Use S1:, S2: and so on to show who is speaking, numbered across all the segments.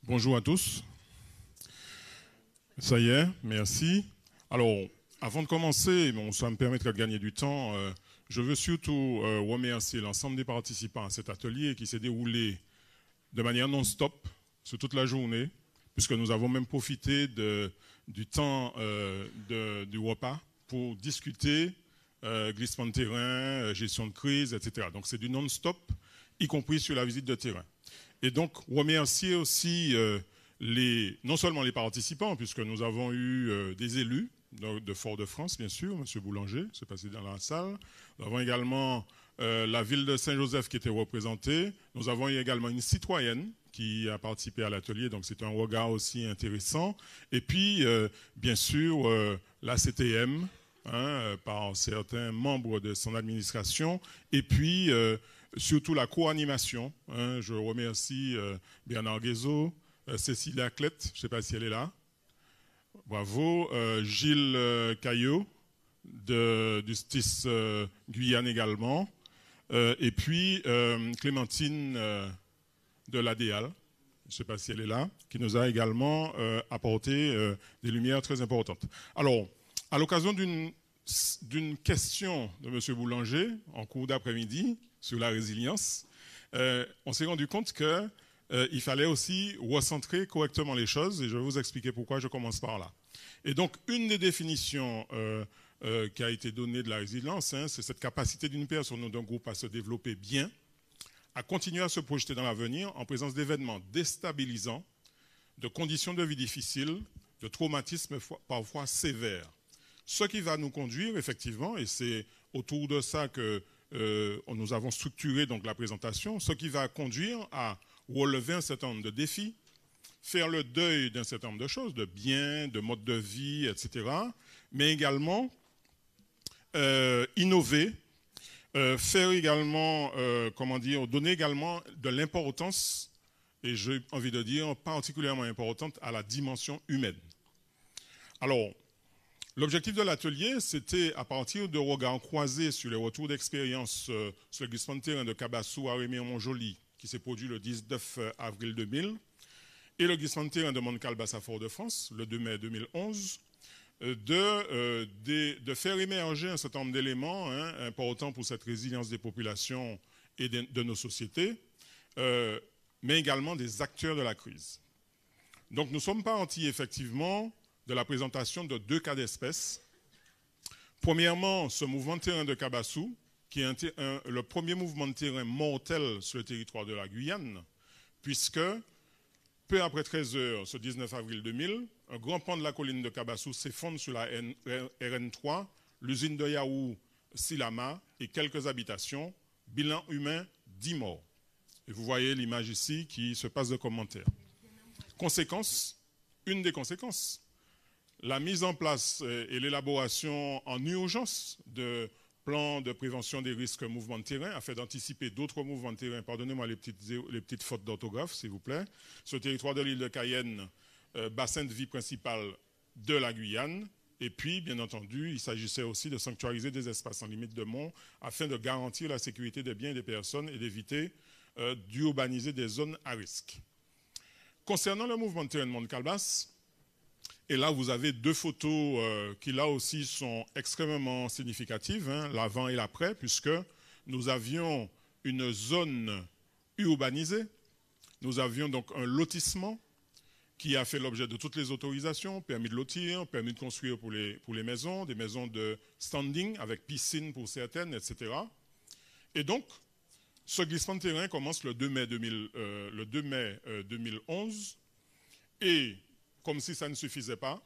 S1: Bonjour à tous. Ça y est, merci. Alors, avant de commencer, bon, ça me permettra de gagner du temps. Je veux surtout remercier l'ensemble des participants à cet atelier qui s'est déroulé de manière non-stop sur toute la journée, puisque nous avons même profité du temps du repas pour discuter glissement de terrain, gestion de crise, etc. Donc c'est du non-stop, y compris sur la visite de terrain. Et donc, remercier aussi non seulement les participants, puisque nous avons eu des élus de Fort-de-France, bien sûr, M. Boulanger, c'est passé dans la salle. Nous avons également la ville de Saint-Joseph qui était représentée. Nous avons eu également une citoyenne qui a participé à l'atelier, donc c'est un regard aussi intéressant. Et puis, bien sûr, la CTM, par certains membres de son administration. Et puis, surtout la co-animation. Je remercie Bernard Guézot, Cécile Laclette, je ne sais pas si elle est là. Bravo. Gilles Caillot, du STIS Guyane également. Et puis Clémentine de l'ADEAL, je ne sais pas si elle est là, qui nous a également apporté des lumières très importantes. Alors, à l'occasion d'une question de M. Boulanger en cours d'après-midi sur la résilience, on s'est rendu compte qu'il fallait aussi recentrer correctement les choses, et je vais vous expliquer pourquoi je commence par là. Et donc, une des définitions qui a été donnée de la résilience, c'est cette capacité d'une personne ou d'un groupe à se développer bien, à continuer à se projeter dans l'avenir en présence d'événements déstabilisants, de conditions de vie difficiles, de traumatismes parfois sévères. Ce qui va nous conduire, effectivement, et c'est autour de ça que nous avons structuré donc, la présentation, ce qui va conduire à relever un certain nombre de défis, faire le deuil d'un certain nombre de choses, de biens, de modes de vie, etc., mais également innover, faire également, donner également de l'importance, et j'ai envie de dire particulièrement importante, à la dimension humaine. Alors, l'objectif de l'atelier, c'était à partir de regards croisés sur les retours d'expérience sur le glissement de terrain de Cabassou à Rémy-Montjoly, qui s'est produit le 19 avril 2000, et le glissement de terrain de Montcalbas à Fort-de-France, le 2 mai 2011, de faire émerger un certain nombre d'éléments importants pour cette résilience des populations et de nos sociétés, mais également des acteurs de la crise. Donc nous sommes partis effectivement de la présentation de deux cas d'espèce. Premièrement, ce mouvement de terrain de Cabassou, qui est le premier mouvement de terrain mortel sur le territoire de la Guyane, puisque peu après 13 heures, ce 19 avril 2000, un grand pan de la colline de Cabassou s'effondre sur la RN3, l'usine de Yaou, Silama et quelques habitations. Bilan humain, 10 morts. Et vous voyez l'image ici qui se passe de commentaires. Conséquence, une des conséquences, la mise en place et l'élaboration en urgence de plans de prévention des risques mouvements de terrain afin d'anticiper d'autres mouvements de terrain. Pardonnez-moi les petites fautes d'orthographe, s'il vous plaît. Sur le territoire de l'île de Cayenne, bassin de vie principal de la Guyane. Et puis, bien entendu, il s'agissait aussi de sanctuariser des espaces en limite de monts afin de garantir la sécurité des biens et des personnes et d'éviter d'urbaniser des zones à risque. Concernant le mouvement de terrain de Montcalbas, et là, vous avez deux photos qui, là aussi, sont extrêmement significatives, l'avant et l'après, puisque nous avions une zone urbanisée. Nous avions donc un lotissement qui a fait l'objet de toutes les autorisations, permis de lotir, permis de construire pour les maisons, des maisons de standing avec piscine pour certaines, etc. Et donc, ce glissement de terrain commence le 2 mai 2011 et comme si ça ne suffisait pas,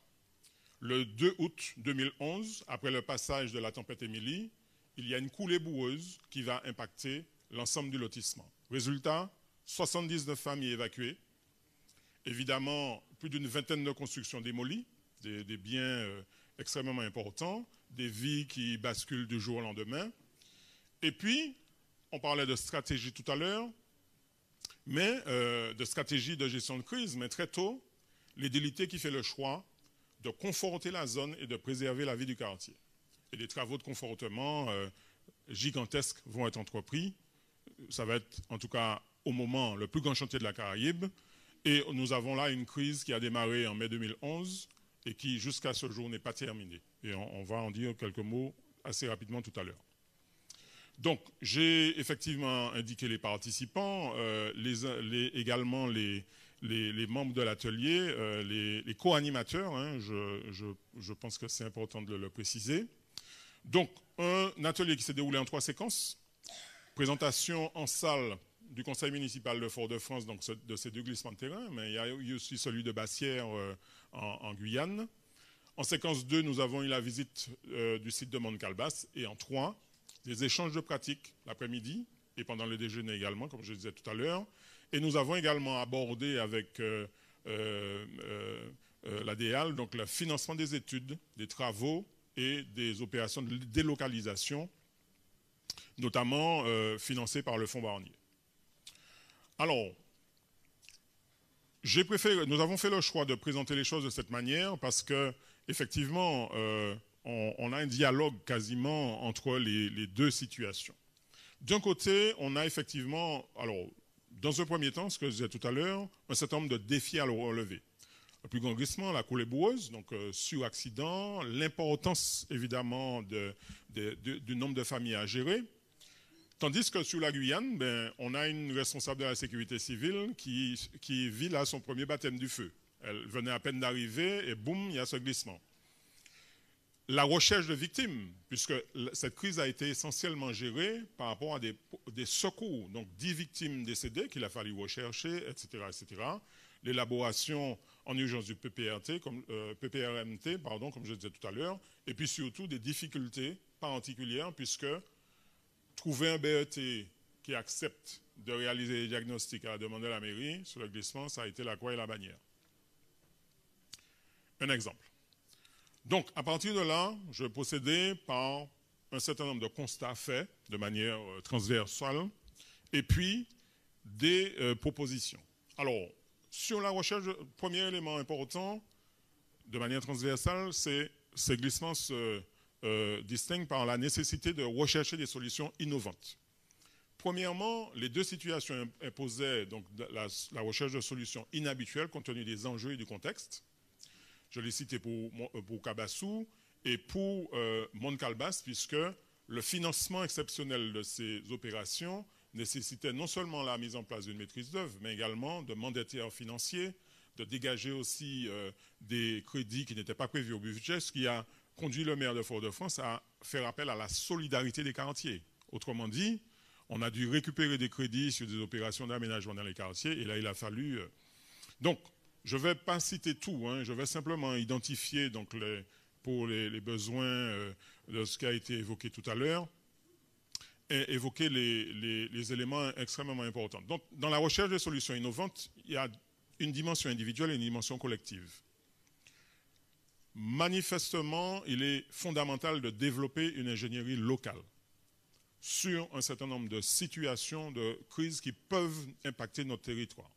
S1: le 2 août 2011, après le passage de la tempête Émilie, il y a une coulée boueuse qui va impacter l'ensemble du lotissement. Résultat, 79 familles évacuées, évidemment plus d'une vingtaine de constructions démolies, des biens extrêmement importants, des vies qui basculent du jour au lendemain. Et puis, on parlait de stratégie tout à l'heure, mais de stratégie de gestion de crise, mais très tôt, l'édilité qui fait le choix de conforter la zone et de préserver la vie du quartier. Et des travaux de confortement gigantesques vont être entrepris. Ça va être, en tout cas, au moment, le plus grand chantier de la Caraïbe. Et nous avons là une crise qui a démarré en mai 2011 et qui, jusqu'à ce jour, n'est pas terminée. Et on va en dire quelques mots assez rapidement tout à l'heure. Donc, j'ai effectivement indiqué les participants, également les membres de l'atelier, les co-animateurs, hein, je pense que c'est important de le préciser. Donc, un atelier qui s'est déroulé en 3 séquences. Présentation en salle du conseil municipal de Fort-de-France, donc de ces 2 glissements de terrain, mais il y a eu aussi celui de Bassières en Guyane. En séquence 2, nous avons eu la visite du site de Montcalbas, et en 3, des échanges de pratiques l'après-midi et pendant le déjeuner également, comme je disais tout à l'heure. Et nous avons également abordé avec la DEAL, donc le financement des études, des travaux et des opérations de délocalisation, notamment financées par le Fonds Barnier. Alors, nous avons fait le choix de présenter les choses de cette manière parce que, effectivement, on a un dialogue quasiment entre les 2 situations. D'un côté, on a effectivement, alors, dans un premier temps, ce que je disais tout à l'heure, un certain nombre de défis à relever. Le plus grand glissement, la coulée boueuse, donc sur-accident, l'importance évidemment du nombre de familles à gérer. Tandis que sur la Guyane, on a une responsable de la sécurité civile qui vit là son premier baptême du feu. Elle venait à peine d'arriver et boum, il y a ce glissement. La recherche de victimes, puisque cette crise a été essentiellement gérée par rapport à des secours, donc 10 victimes décédées qu'il a fallu rechercher, etc., etc. L'élaboration en urgence du PPRMT, comme je disais tout à l'heure, et puis surtout des difficultés particulières, puisque trouver un BET qui accepte de réaliser les diagnostics à la demande de la mairie sur le glissement, ça a été la croix et la bannière. Un exemple. Donc, à partir de là, je procédais par un certain nombre de constats faits de manière transversale et puis des propositions. Alors, sur la recherche, premier élément important, de manière transversale, c'est ces glissements se distinguent par la nécessité de rechercher des solutions innovantes. Premièrement, les 2 situations imposaient donc la recherche de solutions inhabituelles compte tenu des enjeux et du contexte. Je l'ai cité pour Kabassou et pour Montcalbas, puisque le financement exceptionnel de ces opérations nécessitait non seulement la mise en place d'une maîtrise d'œuvre, mais également de mandataires financiers, de dégager aussi des crédits qui n'étaient pas prévus au budget, ce qui a conduit le maire de Fort-de-France à faire appel à la solidarité des quartiers. Autrement dit, on a dû récupérer des crédits sur des opérations d'aménagement dans les quartiers, et là, il a fallu... Donc, je ne vais pas citer tout, hein, je vais simplement identifier donc, pour les besoins de ce qui a été évoqué tout à l'heure, et évoquer les éléments extrêmement importants. Donc, dans la recherche de solutions innovantes, il y a une dimension individuelle et une dimension collective. Manifestement, il est fondamental de développer une ingénierie locale sur un certain nombre de situations de crise qui peuvent impacter notre territoire.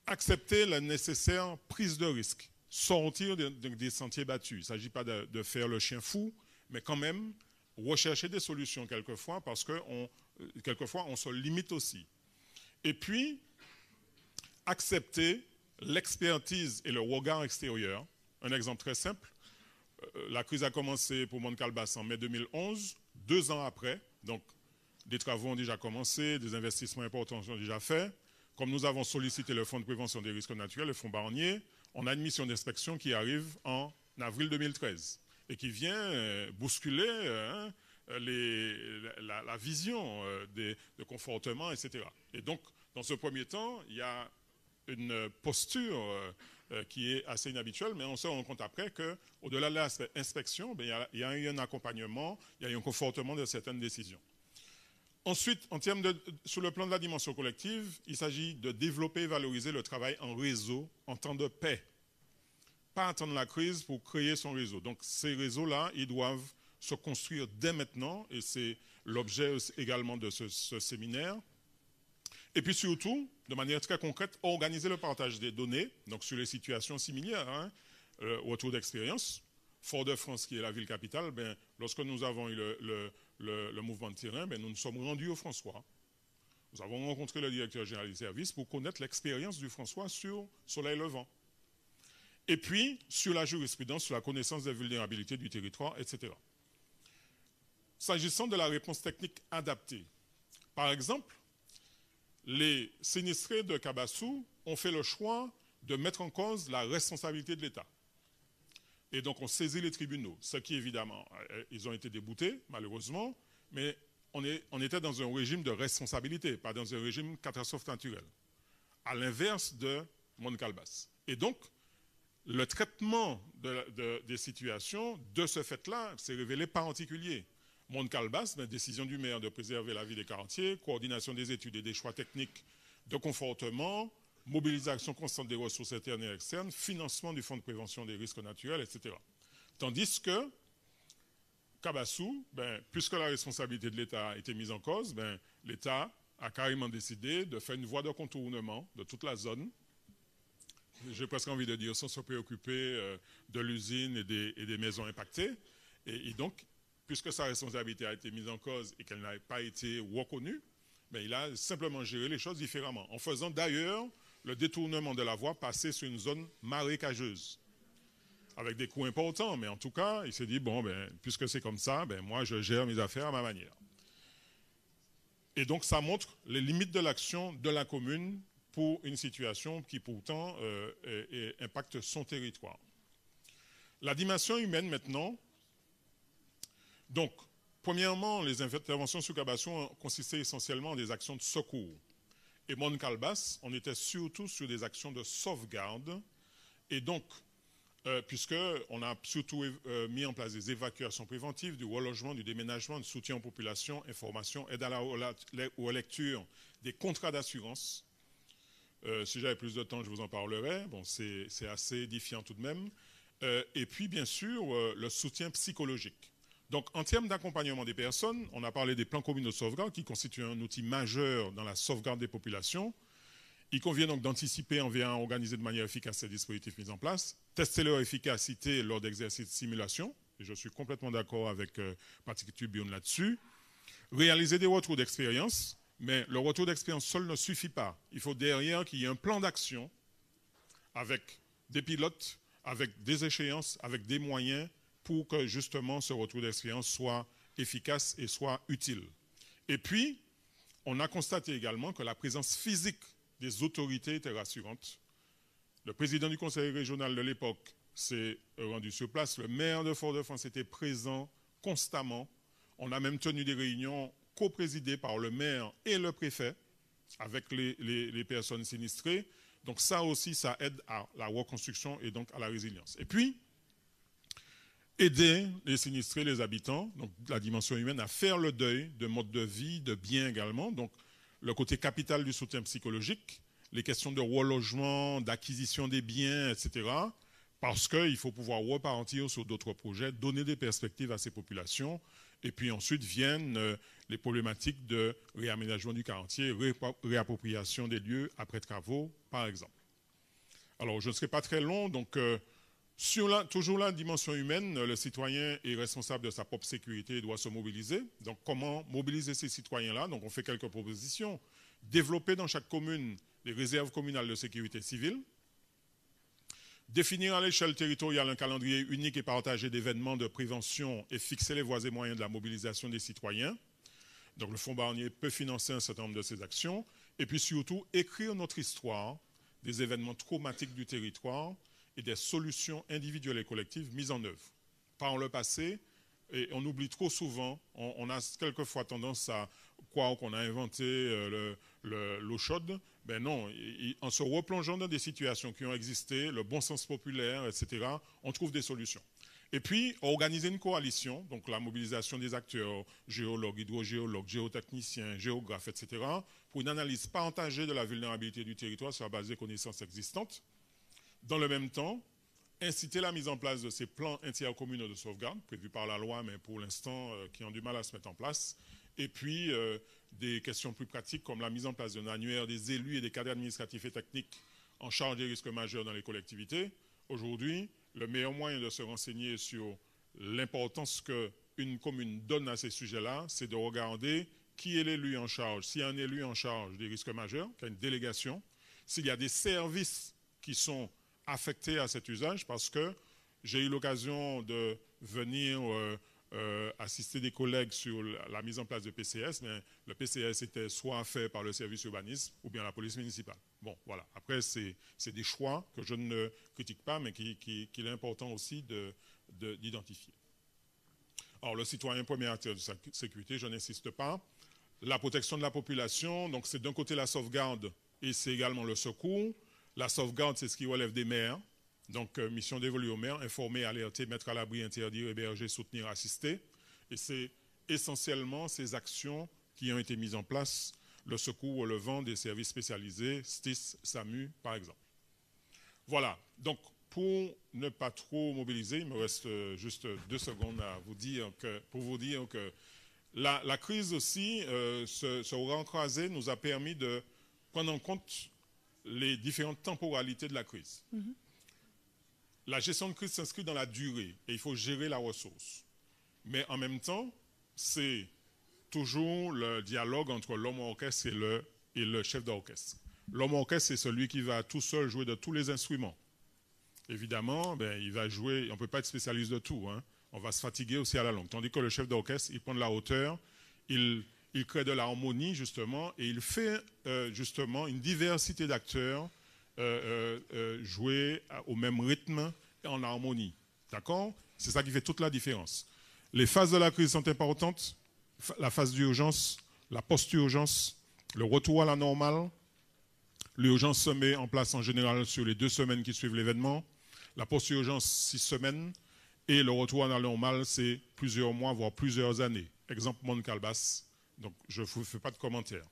S1: Accepter la nécessaire prise de risque, sortir des sentiers battus. Il ne s'agit pas de faire le chien fou, mais quand même rechercher des solutions quelquefois, parce que quelquefois on se limite aussi. Et puis, accepter l'expertise et le regard extérieur. Un exemple très simple, la crise a commencé pour Montcalbas en mai 2011, 2 ans après, donc des travaux ont déjà commencé, des investissements importants sont déjà faits. Comme nous avons sollicité le Fonds de prévention des risques naturels, le Fonds Barnier, on a une mission d'inspection qui arrive en avril 2013 et qui vient bousculer la vision de confortement, etc. Et donc, dans ce premier temps, il y a une posture qui est assez inhabituelle, mais on se rend compte après qu'au-delà de l'aspect inspection, il y a eu un accompagnement, il y a eu un confortement de certaines décisions. Ensuite, sur le plan de la dimension collective, il s'agit de développer et valoriser le travail en réseau en temps de paix. Pas attendre la crise pour créer son réseau. Donc ces réseaux-là, ils doivent se construire dès maintenant, et c'est l'objet également de ce séminaire. Et puis surtout, de manière très concrète, organiser le partage des données, donc sur les situations similaires, autour d'expérience. Fort-de-France, qui est la ville capitale, lorsque nous avons eu le mouvement de terrain, nous nous sommes rendus au François. Nous avons rencontré le directeur général des services pour connaître l'expérience du François sur Soleil Levant. Et puis, sur la jurisprudence, sur la connaissance des vulnérabilités du territoire, etc. S'agissant de la réponse technique adaptée, par exemple, les sinistrés de Kabassou ont fait le choix de mettre en cause la responsabilité de l'État. Et donc, on saisit les tribunaux, ce qui, évidemment, ils ont été déboutés, malheureusement, mais on était dans un régime de responsabilité, pas dans un régime catastrophe naturelle, à l'inverse de Montcalbas. Et donc, le traitement des situations, de ce fait-là, s'est révélé particulier. Montcalbas, la décision du maire de préserver la vie des quartiers, coordination des études et des choix techniques de confortement, mobilisation constante des ressources internes et externes, financement du fonds de prévention des risques naturels, etc. Tandis que Kabassou, puisque la responsabilité de l'État a été mise en cause, l'État a carrément décidé de faire une voie de contournement de toute la zone. J'ai presque envie de dire sans se préoccuper de l'usine et des maisons impactées. Et donc, puisque sa responsabilité a été mise en cause et qu'elle n'a pas été reconnue, il a simplement géré les choses différemment, en faisant d'ailleurs le détournement de la voie passer sur une zone marécageuse, avec des coûts importants, mais en tout cas, il s'est dit, bon, puisque c'est comme ça, moi je gère mes affaires à ma manière. Et donc ça montre les limites de l'action de la commune pour une situation qui pourtant impacte son territoire. La dimension humaine maintenant. Donc, premièrement, les interventions sur Kabassou ont consisté essentiellement en des actions de secours. Et Montcalbas, on était surtout sur des actions de sauvegarde. Et donc, puisqu'on a surtout mis en place des évacuations préventives, du relogement, du déménagement, du soutien aux populations, information, aide à la lecture des contrats d'assurance. Si j'avais plus de temps, je vous en parlerai. Bon, c'est assez édifiant tout de même. Et puis, bien sûr, le soutien psychologique. Donc, en termes d'accompagnement des personnes, on a parlé des plans communaux de sauvegarde qui constituent un outil majeur dans la sauvegarde des populations. Il convient donc d'anticiper en veillant à organiser de manière efficace ces dispositifs mis en place, tester leur efficacité lors d'exercices de simulation, et je suis complètement d'accord avec Patrick Tubion là-dessus, réaliser des retours d'expérience, mais le retour d'expérience seul ne suffit pas. Il faut derrière qu'il y ait un plan d'action avec des pilotes, avec des échéances, avec des moyens pour que justement ce retour d'expérience soit efficace et soit utile. Et puis, on a constaté également que la présence physique des autorités était rassurante. Le président du conseil régional de l'époque s'est rendu sur place. Le maire de Fort-de-France était présent constamment. On a même tenu des réunions coprésidées par le maire et le préfet avec les personnes sinistrées. Donc ça aussi, ça aide à la reconstruction et donc à la résilience. Et puis, aider les sinistrés, les habitants, donc la dimension humaine, à faire le deuil de mode de vie, de biens également. Donc le côté capital du soutien psychologique, les questions de relogement, d'acquisition des biens, etc. Parce qu'il faut pouvoir repartir sur d'autres projets, donner des perspectives à ces populations. Et puis ensuite viennent les problématiques de réaménagement du quartier, réappropriation des lieux après travaux, par exemple. Alors, je ne serai pas très long, donc toujours la dimension humaine, le citoyen est responsable de sa propre sécurité et doit se mobiliser. Donc, comment mobiliser ces citoyens-là? Donc, on fait quelques propositions. Développer dans chaque commune des réserves communales de sécurité civile. Définir à l'échelle territoriale un calendrier unique et partagé d'événements de prévention et fixer les voies et moyens de la mobilisation des citoyens. Donc le Fonds Barnier peut financer un certain nombre de ces actions. Et puis surtout, écrire notre histoire des événements traumatiques du territoire et des solutions individuelles et collectives mises en œuvre. Par le passé, et on oublie trop souvent, on a quelquefois tendance à croire qu'on a inventé l'eau chaude. Ben non, en se replongeant dans des situations qui ont existé, le bon sens populaire, etc., on trouve des solutions. Et puis, organiser une coalition, donc la mobilisation des acteurs, géologues, hydrogéologues, géotechniciens, géographes, etc., pour une analyse partagée de la vulnérabilité du territoire sur la base des connaissances existantes. Dans le même temps, inciter la mise en place de ces plans intercommunaux de sauvegarde, prévus par la loi, mais pour l'instant, qui ont du mal à se mettre en place. Et puis, des questions plus pratiques comme la mise en place d'un annuaire des élus et des cadres administratifs et techniques en charge des risques majeurs dans les collectivités. Aujourd'hui, le meilleur moyen de se renseigner sur l'importance qu'une commune donne à ces sujets-là, c'est de regarder qui est l'élu en charge. S'il y a un élu en charge des risques majeurs, qui a une délégation, s'il y a des services qui sont affectés à cet usage, parce que j'ai eu l'occasion de venir assister des collègues sur la mise en place de PCS, mais le PCS était soit fait par le service urbanisme ou bien la police municipale. Bon, voilà. Après, c'est des choix que je ne critique pas, mais qu'il est important aussi d'identifier. Alors, le citoyen premier acteur de sa sécurité, je n'insiste pas. La protection de la population, donc c'est d'un côté la sauvegarde et c'est également le secours. La sauvegarde, c'est ce qui relève des maires. Donc, mission dévolue aux maires, informer, alerter, mettre à l'abri, interdire, héberger, soutenir, assister. Et c'est essentiellement ces actions qui ont été mises en place, le secours relevant des services spécialisés, STIS, SAMU, par exemple. Voilà. Donc, pour ne pas trop mobiliser, il me reste juste 2 secondes pour vous dire que la crise aussi, ce rentrasé nous a permis de prendre en compte les différentes temporalités de la crise. La gestion de crise s'inscrit dans la durée et il faut gérer la ressource. Mais en même temps, c'est toujours le dialogue entre l'homme orchestre et le chef d'orchestre. L'homme orchestre, c'est celui qui va tout seul jouer de tous les instruments. Évidemment, il va jouer, on ne peut pas être spécialiste de tout, hein. On va se fatiguer aussi à la longue. Tandis que le chef d'orchestre, il prend de la hauteur, il crée de l'harmonie, justement, et il fait justement une diversité d'acteurs jouer au même rythme et en harmonie. D'accord? C'est ça qui fait toute la différence. Les phases de la crise sont importantes. La phase d'urgence, la post-urgence, le retour à la normale. L'urgence se met en place en général sur les 2 semaines qui suivent l'événement. La post-urgence, 6 semaines. Et le retour à la normale, c'est plusieurs mois, voire plusieurs années. Exemple, Monde Calbas. Donc, je ne vous fais pas de commentaires.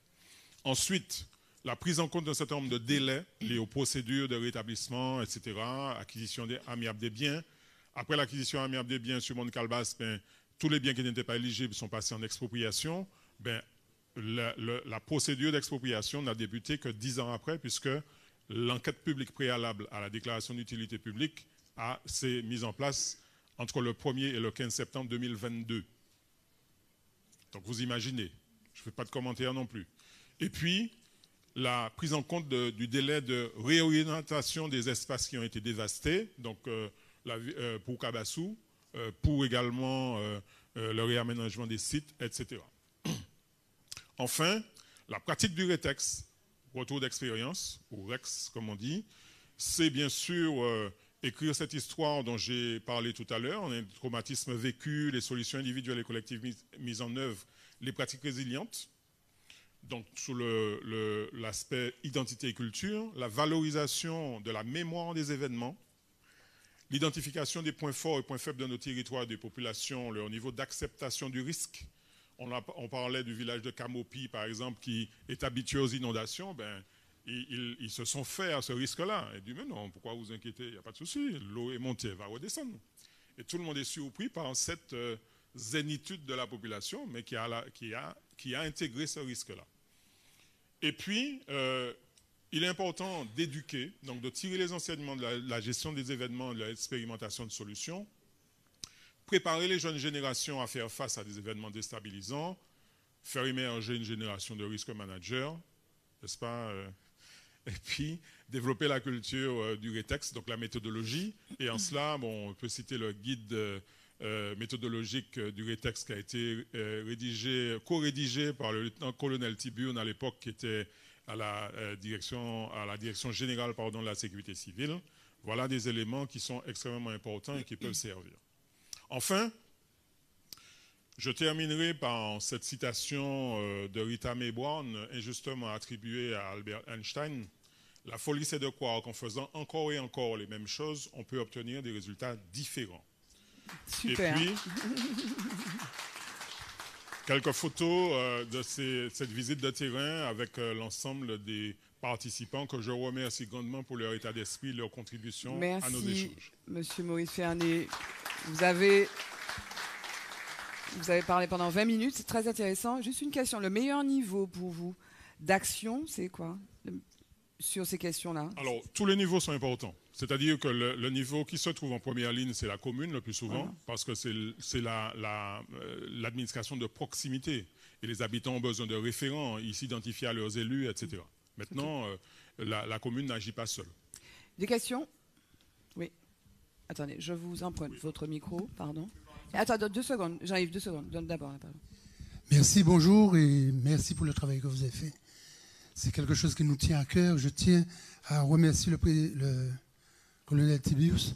S1: Ensuite, la prise en compte d'un certain nombre de délais liés aux procédures de rétablissement, etc., acquisition amiable des biens. Après l'acquisition amiable des biens sur Monde Calbas, tous les biens qui n'étaient pas éligibles sont passés en expropriation. La procédure d'expropriation n'a débuté que 10 ans après, puisque l'enquête publique préalable à la déclaration d'utilité publique s'est mise en place entre le 1er et le 15 septembre 2022. Donc vous imaginez, je ne fais pas de commentaires non plus. Et puis, la prise en compte du délai de réorientation des espaces qui ont été dévastés, donc pour Kabassou, pour également le réaménagement des sites, etc. Enfin, la pratique du RETEX, retour d'expérience, ou REX comme on dit, c'est bien sûr écrire cette histoire dont j'ai parlé tout à l'heure, les traumatismes vécus, les solutions individuelles et collectives mises en œuvre, les pratiques résilientes, donc sous l'aspect identité et culture, la valorisation de la mémoire des événements, l'identification des points forts et points faibles de nos territoires et des populations, leur niveau d'acceptation du risque. On parlait du village de Camopi, par exemple, qui est habitué aux inondations. Ils se sont faits à ce risque-là. Et disent, mais non, pourquoi vous inquiétez? Il n'y a pas de souci, l'eau est montée, elle va redescendre. Et tout le monde est surpris par cette zénitude de la population, mais qui a intégré ce risque-là. Et puis, il est important d'éduquer, donc de tirer les enseignements de la gestion des événements, de l'expérimentation de solutions, préparer les jeunes générations à faire face à des événements déstabilisants, faire émerger une génération de risque managers, n'est-ce pas? Et puis, développer la culture du RETEX, donc la méthodologie. Et en cela, on peut citer le guide méthodologique du RETEX qui a été co-rédigé par le lieutenant-colonel Tiburn à l'époque, qui était à la direction générale de la sécurité civile. Voilà des éléments qui sont extrêmement importants et qui peuvent servir. Enfin, je terminerai par cette citation de Rita Mae Brown, injustement attribuée à Albert Einstein. La folie, c'est de croire qu'en faisant encore et encore les mêmes choses, on peut obtenir des résultats différents.
S2: Super.
S1: Et puis, quelques photos de cette visite de terrain avec l'ensemble des participants que je remercie grandement pour leur état d'esprit, leur contribution à nos échanges.
S2: Merci, Monsieur Maurice Fernet. Vous avez parlé pendant 20 minutes, c'est très intéressant. Juste une question, le meilleur niveau pour vous d'action, c'est quoi? sur ces questions-là?
S1: Alors, tous les niveaux sont importants. C'est-à-dire que le niveau qui se trouve en première ligne, c'est la commune le plus souvent,
S2: Voilà.
S1: parce que c'est l'administration de proximité. Et les habitants ont besoin de référents, ils s'identifient à leurs élus, etc. Maintenant, la commune n'agit pas seule.
S2: Des questions? Oui. Attendez, je vous emprunte votre micro, pardon. Attends, 2 secondes. J'arrive 2 secondes. Donne d'abord la parole.
S3: Merci, bonjour et merci pour le travail que vous avez fait. C'est quelque chose qui nous tient à cœur. Je tiens à remercier le colonel Tiburce.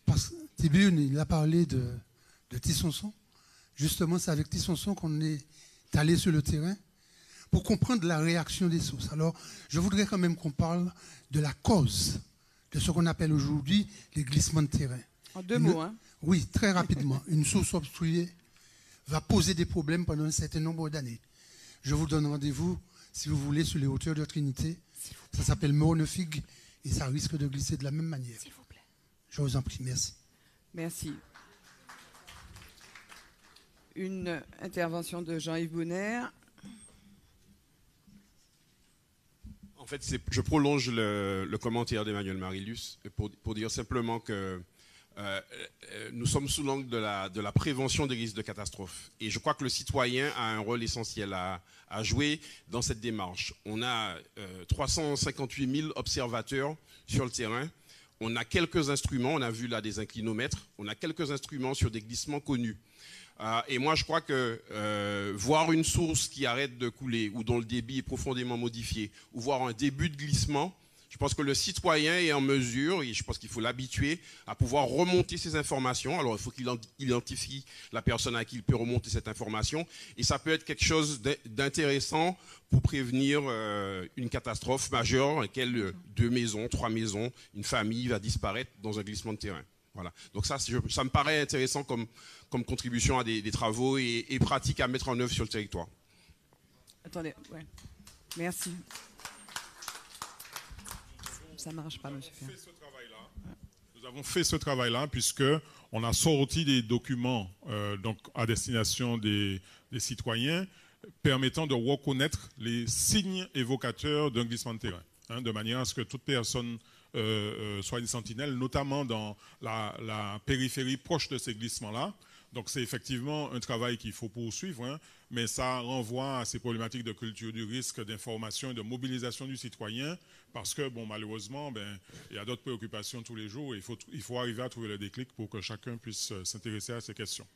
S3: Parce que Tiburce, il a parlé de Tissonson. Justement, c'est avec Tissonson qu'on est allé sur le terrain pour comprendre la réaction des sources. Alors, je voudrais quand même qu'on parle de la cause de ce qu'on appelle aujourd'hui les glissements de terrain.
S2: En 2 mots, hein?
S3: Oui, très rapidement. Une source obstruée va poser des problèmes pendant un certain nombre d'années. Je vous donne rendez-vous, si vous voulez, sur les hauteurs de Trinité. Ça s'appelle Mornefig et ça risque de glisser de la même manière.
S2: S'il vous plaît.
S3: Je vous en prie, merci.
S2: Merci. Une intervention de Jean-Yves Bonner.
S4: En fait, je prolonge le commentaire d'Emmanuel Marilus pour dire simplement que nous sommes sous l'angle de la prévention des risques de catastrophe. Et je crois que le citoyen a un rôle essentiel à jouer dans cette démarche. On a 358 000 observateurs sur le terrain. On a quelques instruments, on a vu là des inclinomètres, on a quelques instruments sur des glissements connus. Et moi, je crois que voir une source qui arrête de couler ou dont le débit est profondément modifié, ou voir un début de glissement, je pense que le citoyen est en mesure, et je pense qu'il faut l'habituer, à pouvoir remonter ces informations. Alors, il faut qu'il identifie la personne à qui il peut remonter cette information. Et ça peut être quelque chose d'intéressant pour prévenir une catastrophe majeure dans laquelle 2 maisons, 3 maisons, une famille va disparaître dans un glissement de terrain. Voilà. Donc ça me paraît intéressant comme contribution à des travaux et pratiques à mettre en œuvre sur le territoire.
S2: Attendez, ouais. Merci. Ça ne marche pas, monsieur Ferrand.
S1: Nous avons fait ce travail-là puisqu'on a sorti des documents donc à destination des citoyens permettant de reconnaître les signes évocateurs d'un glissement de terrain, hein, de manière à ce que toute personne soit une sentinelle, notamment dans la périphérie proche de ces glissements-là. Donc c'est effectivement un travail qu'il faut poursuivre, hein, mais ça renvoie à ces problématiques de culture du risque, d'information et de mobilisation du citoyen, parce que bon, malheureusement, il y a d'autres préoccupations tous les jours et il faut arriver à trouver le déclic pour que chacun puisse s'intéresser à ces questions.